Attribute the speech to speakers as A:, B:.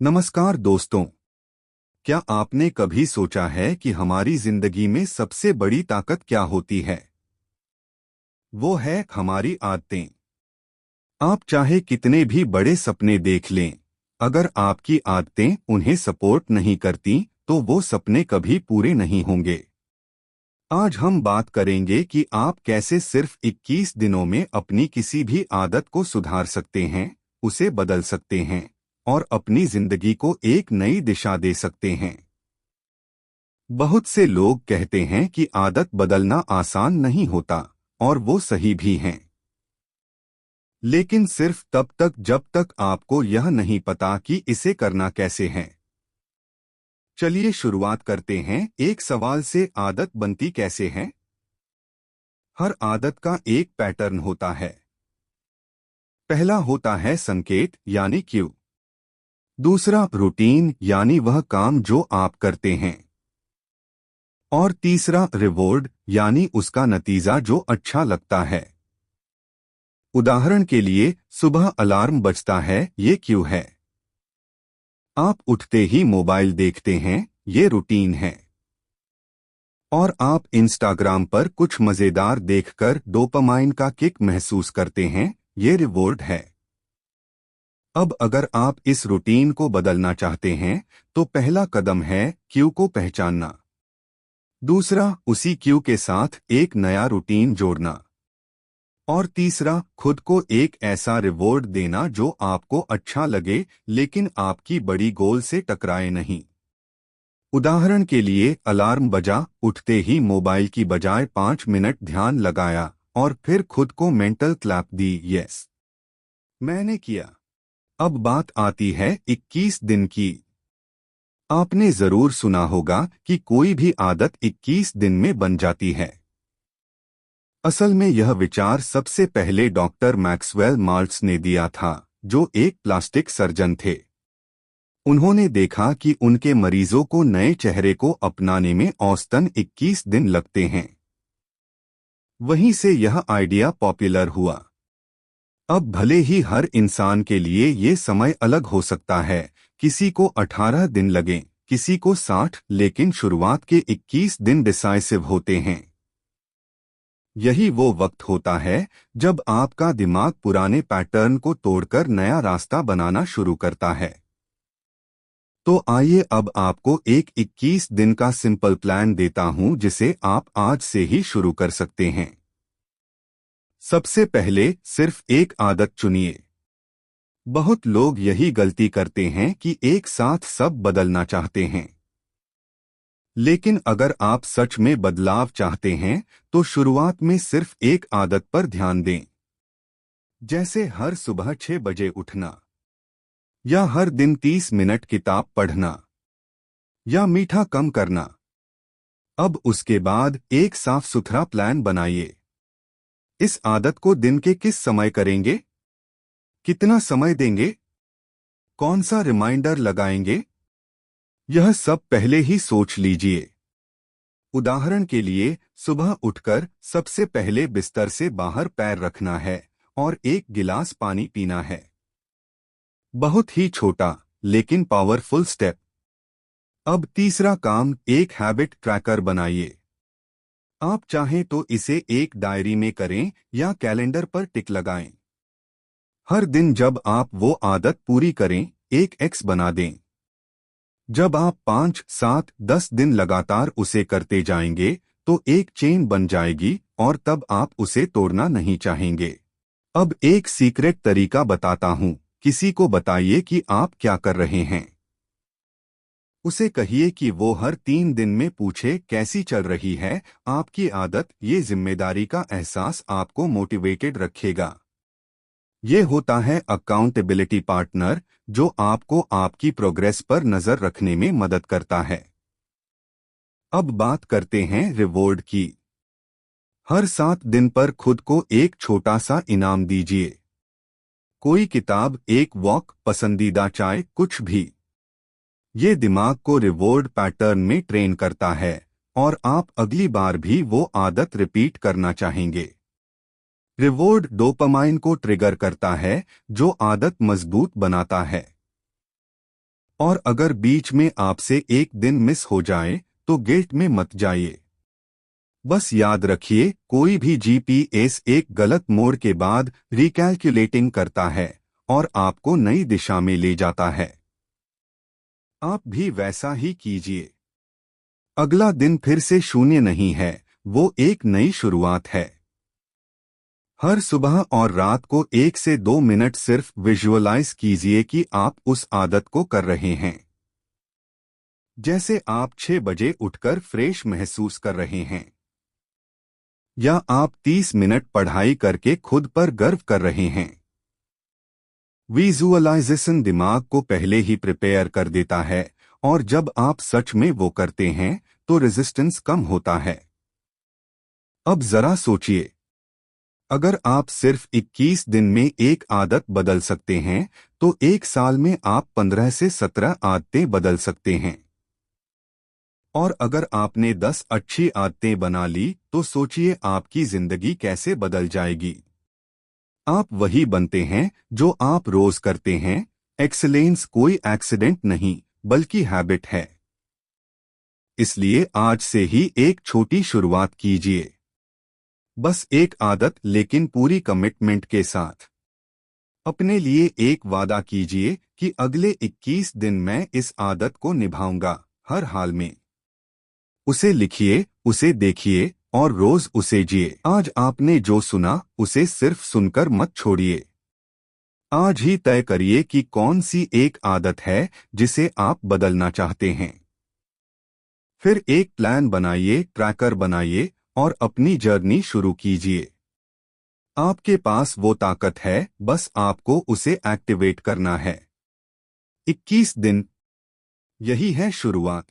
A: नमस्कार दोस्तों। क्या आपने कभी सोचा है कि हमारी जिंदगी में सबसे बड़ी ताकत क्या होती है? वो है हमारी आदतें। आप चाहे कितने भी बड़े सपने देख लें, अगर आपकी आदतें उन्हें सपोर्ट नहीं करती तो वो सपने कभी पूरे नहीं होंगे। आज हम बात करेंगे कि आप कैसे सिर्फ 21 दिनों में अपनी किसी भी आदत को सुधार सकते हैं, उसे बदल सकते हैं और अपनी जिंदगी को एक नई दिशा दे सकते हैं। बहुत से लोग कहते हैं कि आदत बदलना आसान नहीं होता, और वो सही भी हैं। लेकिन सिर्फ तब तक जब तक आपको यह नहीं पता कि इसे करना कैसे है। चलिए शुरुआत करते हैं एक सवाल से। आदत बनती कैसे है? हर आदत का एक पैटर्न होता है। पहला होता है संकेत यानी क्यू। दूसरा रूटीन यानी वह काम जो आप करते हैं। और तीसरा रिवॉर्ड यानी उसका नतीजा जो अच्छा लगता है। उदाहरण के लिए सुबह अलार्म बजता है, ये क्यू है। आप उठते ही मोबाइल देखते हैं, ये रूटीन है। और आप इंस्टाग्राम पर कुछ मजेदार देखकर डोपामाइन का किक महसूस करते हैं, ये रिवॉर्ड है। अब अगर आप इस रूटीन को बदलना चाहते हैं तो पहला कदम है क्यू को पहचानना। दूसरा, उसी क्यू के साथ एक नया रूटीन जोड़ना। और तीसरा, खुद को एक ऐसा रिवॉर्ड देना जो आपको अच्छा लगे लेकिन आपकी बड़ी गोल से टकराए नहीं। उदाहरण के लिए अलार्म बजा, उठते ही मोबाइल की बजाय 5 मिनट ध्यान लगाया और फिर खुद को मेंटल क्लैप दी, यस मैंने किया। अब बात आती है 21 दिन की। आपने जरूर सुना होगा कि कोई भी आदत 21 दिन में बन जाती है। असल में यह विचार सबसे पहले डॉक्टर मैक्सवेल माल्ट्स ने दिया था, जो एक प्लास्टिक सर्जन थे। उन्होंने देखा कि उनके मरीजों को नए चेहरे को अपनाने में औसतन 21 दिन लगते हैं। वहीं से यह आइडिया पॉपुलर हुआ। अब भले ही हर इंसान के लिए ये समय अलग हो सकता है, किसी को 18 दिन लगें, किसी को 60, लेकिन शुरुआत के 21 दिन डिसाइसिव होते हैं। यही वो वक्त होता है जब आपका दिमाग पुराने पैटर्न को तोड़कर नया रास्ता बनाना शुरू करता है। तो आइए अब आपको एक 21 दिन का सिंपल प्लान देता हूं जिसे आप आज से ही शुरू कर सकते हैं। सबसे पहले सिर्फ एक आदत चुनिए। बहुत लोग यही गलती करते हैं कि एक साथ सब बदलना चाहते हैं। लेकिन अगर आप सच में बदलाव चाहते हैं तो शुरुआत में सिर्फ एक आदत पर ध्यान दें। जैसे हर सुबह 6 बजे उठना, या हर दिन 30 मिनट किताब पढ़ना, या मीठा कम करना। अब उसके बाद एक साफ सुथरा प्लान बनाइए। इस आदत को दिन के किस समय करेंगे? कितना समय देंगे? कौन सा रिमाइंडर लगाएंगे? यह सब पहले ही सोच लीजिए। उदाहरण के लिए सुबह उठकर सबसे पहले बिस्तर से बाहर पैर रखना है और एक गिलास पानी पीना है। बहुत ही छोटा लेकिन पावरफुल स्टेप। अब तीसरा काम, एक हैबिट ट्रैकर बनाइए। आप चाहें तो इसे एक डायरी में करें या कैलेंडर पर टिक लगाएं। हर दिन जब आप वो आदत पूरी करें, एक एक्स बना दें। जब आप 5, 7, 10 दिन लगातार उसे करते जाएंगे तो एक चेन बन जाएगी और तब आप उसे तोड़ना नहीं चाहेंगे। अब एक सीक्रेट तरीका बताता हूं, किसी को बताइए कि आप क्या कर रहे हैं। उसे कहिए कि वो हर 3 दिन में पूछे कैसी चल रही है आपकी आदत। ये जिम्मेदारी का एहसास आपको मोटिवेटेड रखेगा। ये होता है अकाउंटेबिलिटी पार्टनर, जो आपको आपकी प्रोग्रेस पर नजर रखने में मदद करता है। अब बात करते हैं रिवॉर्ड की। हर 7 दिन पर खुद को एक छोटा सा इनाम दीजिए। कोई किताब, एक वॉक, पसंदीदा चाय, कुछ भी। ये दिमाग को रिवॉर्ड पैटर्न में ट्रेन करता है और आप अगली बार भी वो आदत रिपीट करना चाहेंगे। रिवॉर्ड डोपामाइन को ट्रिगर करता है, जो आदत मजबूत बनाता है। और अगर बीच में आपसे एक दिन मिस हो जाए तो गिल्ट में मत जाइए। बस याद रखिए, कोई भी जीपीएस एक गलत मोड़ के बाद रिकैलकुलेटिंग करता है और आपको नई दिशा में ले जाता है। आप भी वैसा ही कीजिए। अगला दिन फिर से शून्य नहीं है, वो एक नई शुरुआत है। हर सुबह और रात को 1 से 2 मिनट सिर्फ विजुअलाइज कीजिए कि आप उस आदत को कर रहे हैं। जैसे आप 6 बजे उठकर फ्रेश महसूस कर रहे हैं, या आप 30 मिनट पढ़ाई करके खुद पर गर्व कर रहे हैं। विजुअलाइजेशन दिमाग को पहले ही प्रिपेयर कर देता है, और जब आप सच में वो करते हैं तो रेजिस्टेंस कम होता है। अब जरा सोचिए, अगर आप सिर्फ 21 दिन में एक आदत बदल सकते हैं तो एक साल में आप 15 से 17 आदतें बदल सकते हैं। और अगर आपने 10 अच्छी आदतें बना ली तो सोचिए आपकी जिंदगी कैसे बदल जाएगी। आप वही बनते हैं जो आप रोज करते हैं। एक्सीलेंस कोई एक्सीडेंट नहीं, बल्कि हैबिट है। इसलिए आज से ही एक छोटी शुरुआत कीजिए। बस एक आदत, लेकिन पूरी कमिटमेंट के साथ। अपने लिए एक वादा कीजिए कि अगले 21 दिन मैं इस आदत को निभाऊंगा, हर हाल में। उसे लिखिए, उसे देखिए और रोज उसे जिए। आज आपने जो सुना उसे सिर्फ सुनकर मत छोड़िए। आज ही तय करिए कि कौन सी एक आदत है जिसे आप बदलना चाहते हैं। फिर एक प्लान बनाइए, ट्रैकर बनाइए और अपनी जर्नी शुरू कीजिए। आपके पास वो ताकत है, बस आपको उसे एक्टिवेट करना है। 21 दिन, यही है शुरुआत।